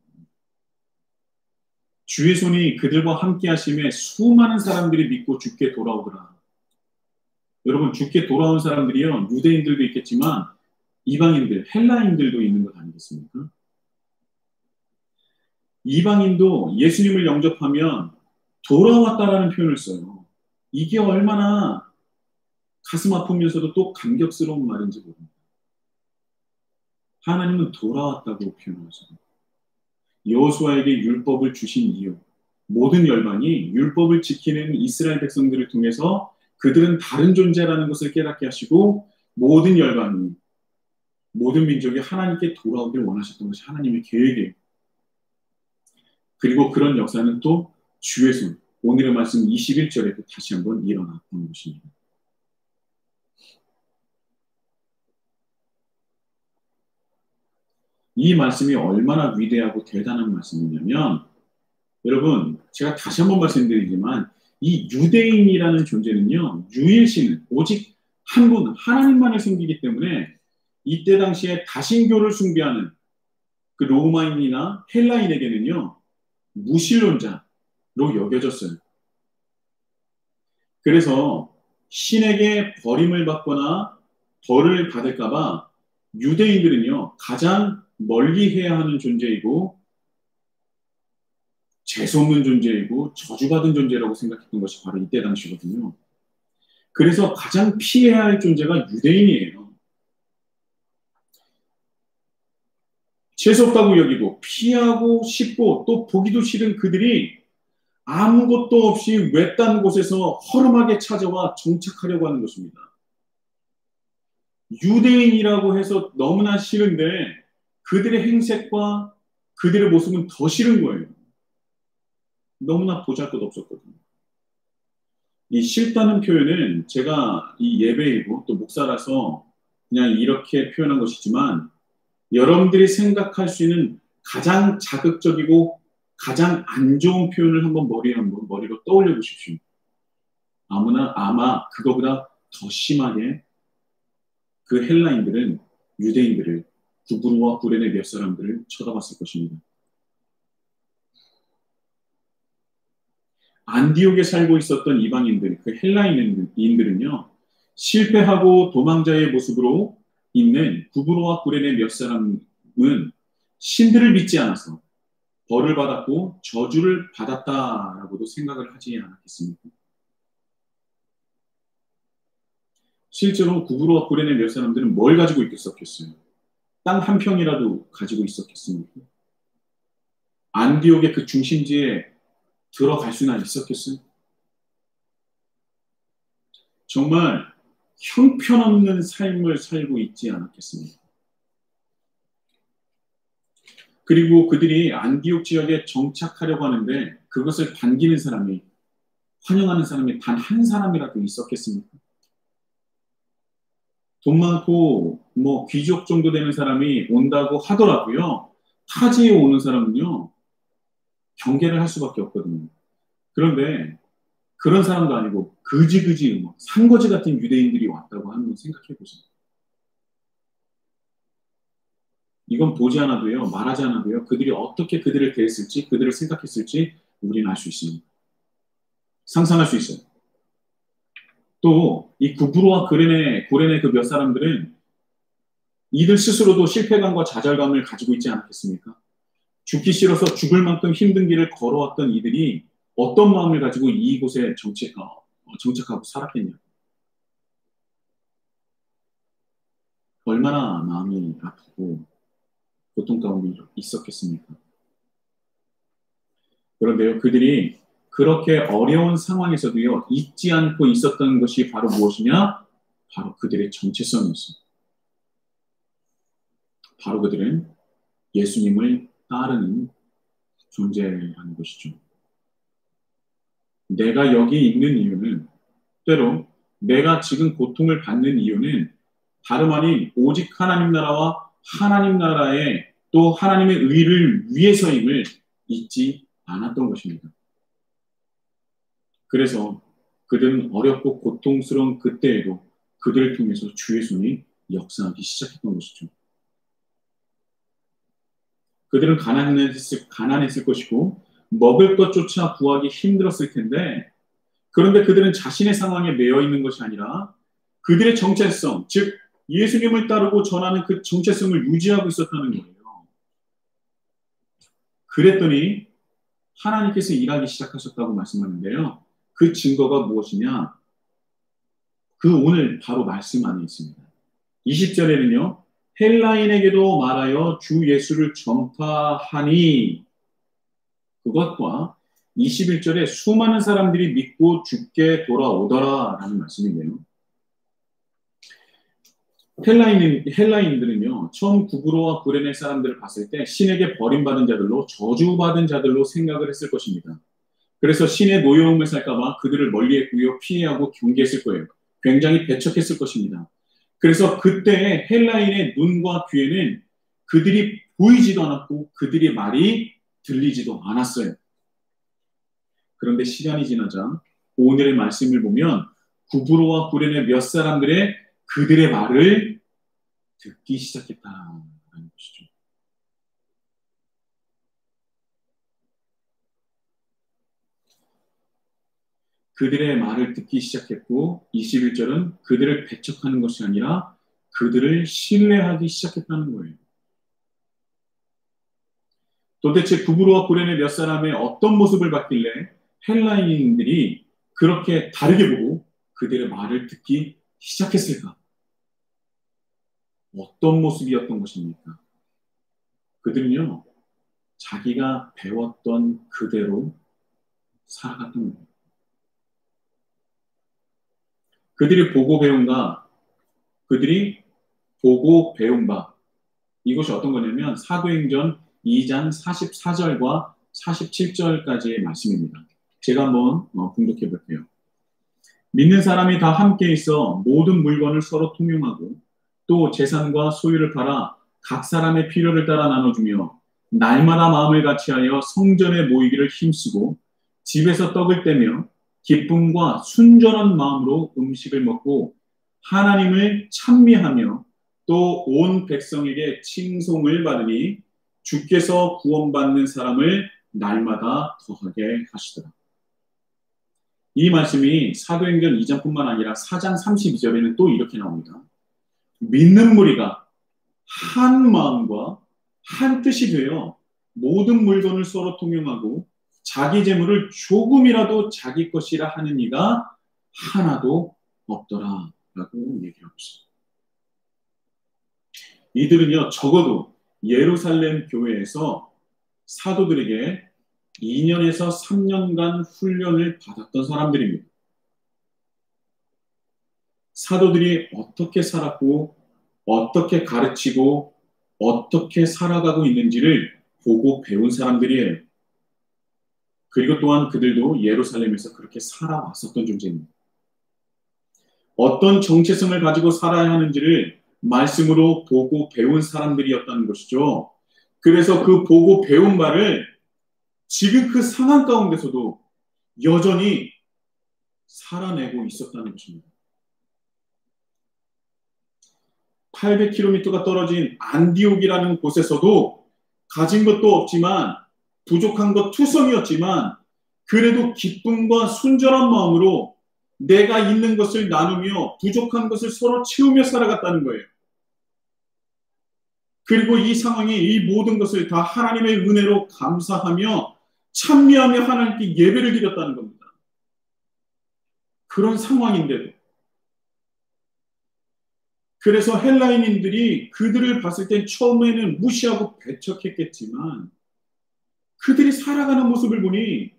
주의 손이 그들과 함께 하심에 수많은 사람들이 믿고 주께 돌아오더라. 여러분, 주께 돌아온 사람들이요, 유대인들도 있겠지만 이방인들, 헬라인들도 있는 것 아니겠습니까? 이방인도 예수님을 영접하면 돌아왔다라는 표현을 써요. 이게 얼마나 가슴 아프면서도 또 감격스러운 말인지 모릅니다. 하나님은 돌아왔다고 표현하죠. 여호수아에게 율법을 주신 이유, 모든 열방이 율법을 지키는 이스라엘 백성들을 통해서 그들은 다른 존재라는 것을 깨닫게 하시고 모든 열방이, 모든 민족이 하나님께 돌아오길 원하셨던 것이 하나님의 계획이에요. 그리고 그런 역사는 또 주의 손, 오늘의 말씀 21절에도 다시 한번 일어났던 것입니다. 이 말씀이 얼마나 위대하고 대단한 말씀이냐면, 여러분, 제가 다시 한번 말씀드리지만 이 유대인이라는 존재는요, 유일신, 오직 한 분, 하나님만을 섬기기 때문에 이때 당시에 다신교를 숭배하는 그 로마인이나 헬라인에게는요, 무신론자로 여겨졌어요. 그래서 신에게 버림을 받거나 벌을 받을까봐 유대인들은요, 가장 멀리 해야 하는 존재이고 재수없는 존재이고 저주받은 존재라고 생각했던 것이 바로 이때 당시거든요. 그래서 가장 피해야 할 존재가 유대인이에요. 재수없다고 여기고 피하고 싶고 또 보기도 싫은 그들이 아무것도 없이 외딴 곳에서 허름하게 찾아와 정착하려고 하는 것입니다. 유대인이라고 해서 너무나 싫은데 그들의 행색과 그들의 모습은 더 싫은 거예요. 너무나 보잘것없었거든요. 이 싫다는 표현은 제가 이 예배이고 또 목사라서 그냥 이렇게 표현한 것이지만 여러분들이 생각할 수 있는 가장 자극적이고 가장 안 좋은 표현을 한번 머리로 떠올려 보십시오. 아마 그거보다 더 심하게 그 헬라인들은 유대인들을, 구브로와 구레네 몇 사람들을 쳐다봤을 것입니다. 안디옥에 살고 있었던 이방인들, 그 헬라인들은요, 실패하고 도망자의 모습으로 있는 구브로와 구레네 몇 사람은 신들을 믿지 않아서 벌을 받았고 저주를 받았다라고도 생각을 하지 않았겠습니까? 실제로 구브로와 구레네 몇 사람들은 뭘 가지고 있겠었겠어요? 땅 한 평이라도 가지고 있었겠습니까? 안디옥의 그 중심지에 들어갈 수나 있었겠어요? 정말 형편없는 삶을 살고 있지 않았겠습니까? 그리고 그들이 안디옥 지역에 정착하려고 하는데 그것을 반기는 사람이, 환영하는 사람이 단 한 사람이라도 있었겠습니까? 돈 많고 뭐 귀족 정도 되는 사람이 온다고 하더라고요. 타지에 오는 사람은요, 경계를 할 수밖에 없거든요. 그런데 그런 사람도 아니고 그지그지 산거지 같은 유대인들이 왔다고 하는 건 생각해 보세요. 이건 보지 않아도요, 말하지 않아도요, 그들이 어떻게 그들을 대했을지, 그들을 생각했을지 우리는 알 수 있습니다. 상상할 수 있어요. 또 이 구브로와 고레네 그 몇 사람들은 이들 스스로도 실패감과 좌절감을 가지고 있지 않았겠습니까? 죽기 싫어서 죽을 만큼 힘든 길을 걸어왔던 이들이 어떤 마음을 가지고 이곳에 정착하고 살았겠냐. 얼마나 마음이 아프고 고통 가운데 있었겠습니까? 그런데요, 그들이 그렇게 어려운 상황에서도요, 잊지 않고 있었던 것이 바로 무엇이냐? 바로 그들의 정체성이었습니다. 바로 그들은 예수님을 따르는 존재라는 것이죠. 내가 여기 있는 이유는, 때로 내가 지금 고통을 받는 이유는 다름 아닌 오직 하나님 나라와 하나님 나라의 또 하나님의 의를 위해서임을 잊지 않았던 것입니다. 그래서 그들은 어렵고 고통스러운 그때에도 그들을 통해서 주의 손이 역사하기 시작했던 것이죠. 그들은 가난했을 것이고 먹을 것조차 구하기 힘들었을 텐데, 그런데 그들은 자신의 상황에 매여 있는 것이 아니라 그들의 정체성, 즉 예수님을 따르고 전하는 그 정체성을 유지하고 있었다는 거예요. 그랬더니 하나님께서 일하기 시작하셨다고 말씀하는데요. 그 증거가 무엇이냐? 그 오늘 바로 말씀 안에 있습니다. 20절에는요. 헬라인에게도 말하여 주 예수를 전파하니, 그것과 21절에 수많은 사람들이 믿고 주께 돌아오더라 라는 말씀이네요. 헬라인들은요, 처음 구브로와 구레네 사람들을 봤을 때 신에게 버림받은 자들로, 저주받은 자들로 생각을 했을 것입니다. 그래서 신의 노여움을 살까봐 그들을 멀리했고요, 피해하고 경계했을 거예요. 굉장히 배척했을 것입니다. 그래서 그때 헬라인의 눈과 귀에는 그들이 보이지도 않았고 그들의 말이 들리지도 않았어요. 그런데 시간이 지나자 오늘의 말씀을 보면 구브로와 구레네 몇 사람들의 그들의 말을 듣기 시작했다는 것이죠. 그들의 말을 듣기 시작했고 21절은 그들을 배척하는 것이 아니라 그들을 신뢰하기 시작했다는 거예요. 도대체 구브로와 구레네 몇 사람의 어떤 모습을 봤길래 헬라인들이 그렇게 다르게 보고 그들의 말을 듣기 시작했을까? 어떤 모습이었던 것입니까? 그들은요, 자기가 배웠던 그대로 살아갔던 거예요. 그들이 보고 배운 바, 이것이 어떤 거냐면 사도행전 2장 44절과 47절까지의 말씀입니다. 제가 한번 분독해 볼게요. 믿는 사람이 다 함께 있어 모든 물건을 서로 통용하고 또 재산과 소유를 팔아 각 사람의 필요를 따라 나눠주며 날마다 마음을 같이하여 성전에 모이기를 힘쓰고 집에서 떡을 떼며 기쁨과 순전한 마음으로 음식을 먹고 하나님을 찬미하며 또 온 백성에게 칭송을 받으니 주께서 구원받는 사람을 날마다 더하게 하시더라. 이 말씀이 사도행전 2장뿐만 아니라 4장 32절에는 또 이렇게 나옵니다. 믿는 무리가 한 마음과 한 뜻이 되어 모든 물건을 서로 통용하고 자기 재물을 조금이라도 자기 것이라 하는 이가 하나도 없더라 라고 얘기하고 있습니다. 이들은요, 적어도 예루살렘 교회에서 사도들에게 2년에서 3년간 훈련을 받았던 사람들입니다. 사도들이 어떻게 살았고 어떻게 가르치고 어떻게 살아가고 있는지를 보고 배운 사람들이에요. 그리고 또한 그들도 예루살렘에서 그렇게 살아왔었던 존재입니다. 어떤 정체성을 가지고 살아야 하는지를 말씀으로 보고 배운 사람들이었다는 것이죠. 그래서 그 보고 배운 바를 지금 그 상황 가운데서도 여전히 살아내고 있었다는 것입니다. 800km가 떨어진 안디옥이라는 곳에서도 가진 것도 없지만 부족한 것 투성이었지만 그래도 기쁨과 순전한 마음으로 내가 있는 것을 나누며 부족한 것을 서로 채우며 살아갔다는 거예요. 그리고 이 상황에 이 모든 것을 다 하나님의 은혜로 감사하며 찬미하며 하나님께 예배를 드렸다는 겁니다. 그런 상황인데도. 그래서 헬라인인들이 그들을 봤을 땐 처음에는 무시하고 배척했겠지만 그들이 살아가는 모습을 보니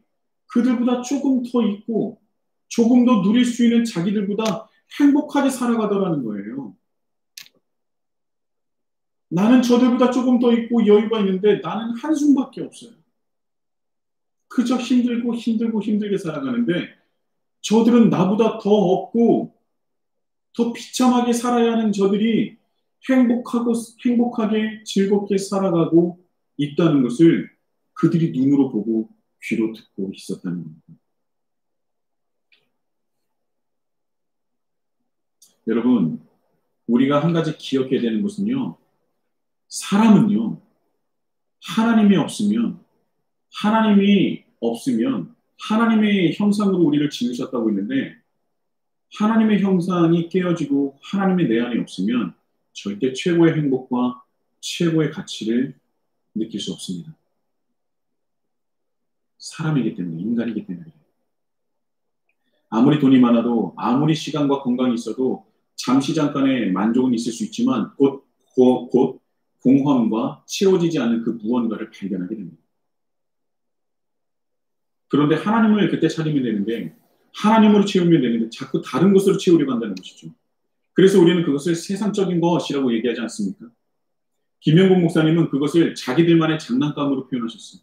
그들보다 조금 더 있고 조금 더 누릴 수 있는 자기들보다 행복하게 살아가더라는 거예요. 나는 저들보다 조금 더 있고 여유가 있는데 나는 한숨밖에 없어요. 그저 힘들게 살아가는데 저들은 나보다 더 없고 더 비참하게 살아야 하는 저들이 행복하게 즐겁게 살아가고 있다는 것을 그들이 눈으로 보고 귀로 듣고 있었다는 겁니다. 여러분, 우리가 한 가지 기억해야 되는 것은요. 사람은요. 하나님이 없으면 하나님의 형상으로 우리를 지으셨다고 했는데 하나님의 형상이 깨어지고 하나님의 내 안에 없으면 절대 최고의 행복과 최고의 가치를 느낄 수 없습니다. 사람이기 때문에, 인간이기 때문에. 아무리 돈이 많아도 아무리 시간과 건강이 있어도 잠시 잠깐의 만족은 있을 수 있지만 곧 공허함과 채워지지 않는 그 무언가를 발견하게 됩니다. 그런데 하나님을 그때 찾으면 되는데 하나님으로 채우면 되는데 자꾸 다른 것으로 채우려고 한다는 것이죠. 그래서 우리는 그것을 세상적인 것이라고 얘기하지 않습니까? 김영국 목사님은 그것을 자기들만의 장난감으로 표현하셨어요.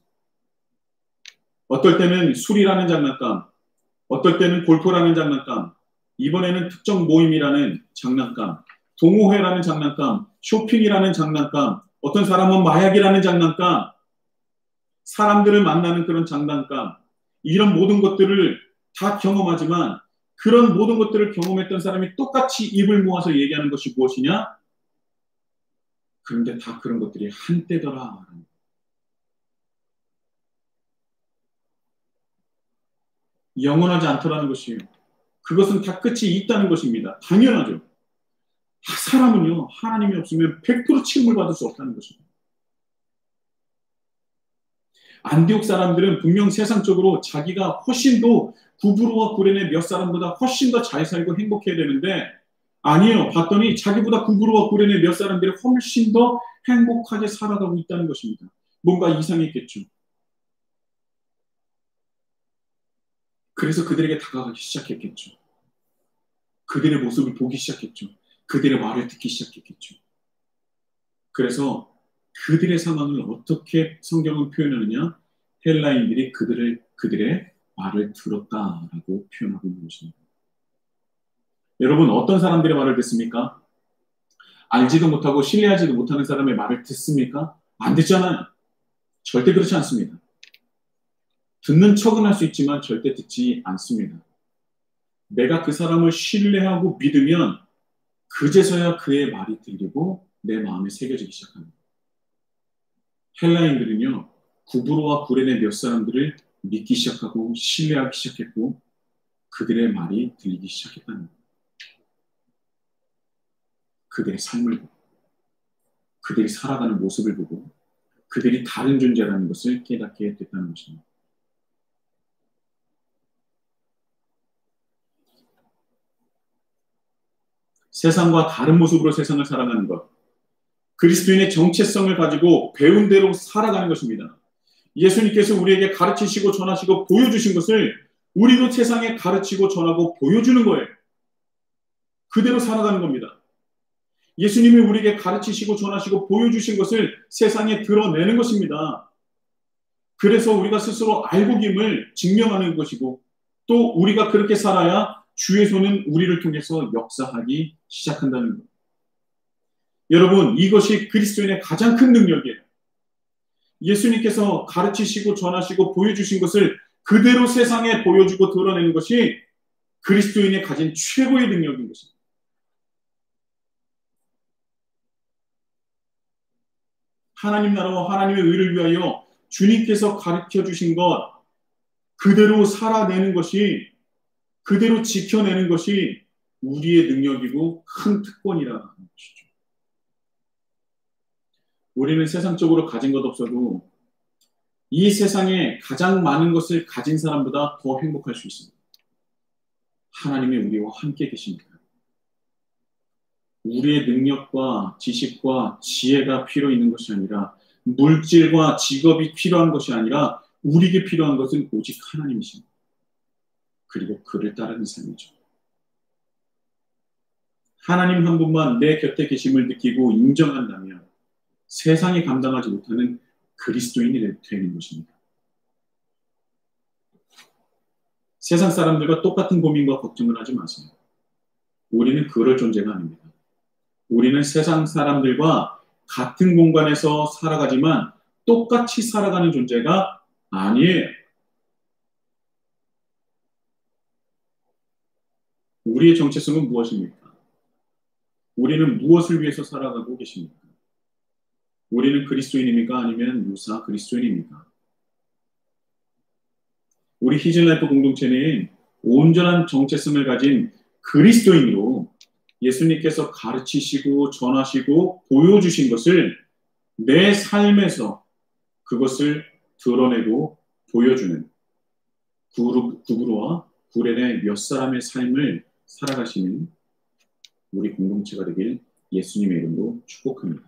어떨 때는 술이라는 장난감, 어떨 때는 골프라는 장난감, 이번에는 특정 모임이라는 장난감, 동호회라는 장난감, 쇼핑이라는 장난감, 어떤 사람은 마약이라는 장난감, 사람들을 만나는 그런 장난감, 이런 모든 것들을 다 경험하지만 그런 모든 것들을 경험했던 사람이 똑같이 입을 모아서 얘기하는 것이 무엇이냐? 그런데 다 그런 것들이 한때더라. 영원하지 않더라는 것이에요. 그것은 다 끝이 있다는 것입니다. 당연하죠. 사람은요, 하나님이 없으면 100% 치움을 받을 수 없다는 것입니다. 안디옥 사람들은 분명 세상적으로 자기가 훨씬 더 구브로와 구레네 몇 사람보다 훨씬 더 잘 살고 행복해야 되는데 아니에요. 봤더니 자기보다 구브로와 구레네 몇 사람들이 훨씬 더 행복하게 살아가고 있다는 것입니다. 뭔가 이상했겠죠. 그래서 그들에게 다가가기 시작했겠죠. 그들의 모습을 보기 시작했죠. 그들의 말을 듣기 시작했겠죠. 그래서 그들의 상황을 어떻게 성경은 표현하느냐? 헬라인들이 그들의 말을 들었다라고 표현하고 있는 것입니다. 여러분, 어떤 사람들의 말을 듣습니까? 알지도 못하고 신뢰하지도 못하는 사람의 말을 듣습니까? 안 듣잖아요. 절대 그렇지 않습니다. 듣는 척은 할 수 있지만 절대 듣지 않습니다. 내가 그 사람을 신뢰하고 믿으면 그제서야 그의 말이 들리고 내 마음에 새겨지기 시작합니다. 헬라인들은요, 구브로와 구레네 몇 사람들을 믿기 시작하고 신뢰하기 시작했고 그들의 말이 들리기 시작했다는 겁니다. 그들의 삶을 보고 그들이 살아가는 모습을 보고 그들이 다른 존재라는 것을 깨닫게 됐다는 것입니다. 세상과 다른 모습으로 세상을 살아가는 것, 그리스도인의 정체성을 가지고 배운 대로 살아가는 것입니다. 예수님께서 우리에게 가르치시고 전하시고 보여주신 것을 우리도 세상에 가르치고 전하고 보여주는 거예요. 그대로 살아가는 겁니다. 예수님이 우리에게 가르치시고 전하시고 보여주신 것을 세상에 드러내는 것입니다. 그래서 우리가 스스로 알고김을 증명하는 것이고 또 우리가 그렇게 살아야 주의 손은 우리를 통해서 역사하기 시작한다는 것. 여러분, 이것이 그리스도인의 가장 큰 능력이에요. 예수님께서 가르치시고 전하시고 보여주신 것을 그대로 세상에 보여주고 드러내는 것이 그리스도인이 가진 최고의 능력인 것입니다. 하나님 나라와 하나님의 의를 위하여 주님께서 가르쳐 주신 것 그대로 살아내는 것이, 그대로 지켜내는 것이 우리의 능력이고 큰 특권이라는 것이죠. 우리는 세상적으로 가진 것 없어도 이 세상에 가장 많은 것을 가진 사람보다 더 행복할 수 있습니다. 하나님이 우리와 함께 계십니다. 우리의 능력과 지식과 지혜가 필요 있는 것이 아니라, 물질과 직업이 필요한 것이 아니라 우리에게 필요한 것은 오직 하나님이십니다. 그리고 그를 따르는 삶이죠. 하나님 한 분만 내 곁에 계심을 느끼고 인정한다면 세상이 감당하지 못하는 그리스도인이 되는 것입니다. 세상 사람들과 똑같은 고민과 걱정을 하지 마세요. 우리는 그럴 존재가 아닙니다. 우리는 세상 사람들과 같은 공간에서 살아가지만 똑같이 살아가는 존재가 아니에요. 우리의 정체성은 무엇입니까? 우리는 무엇을 위해서 살아가고 계십니까? 우리는 그리스도인입니까? 아니면 유사 그리스도인입니까? 우리 히즐라이프 공동체는 온전한 정체성을 가진 그리스도인으로 예수님께서 가르치시고 전하시고 보여주신 것을 내 삶에서 그것을 드러내고 보여주는 구브로와 구레네 몇 사람의 삶을 살아가시는 우리 공동체가 되길 예수님의 이름으로 축복합니다.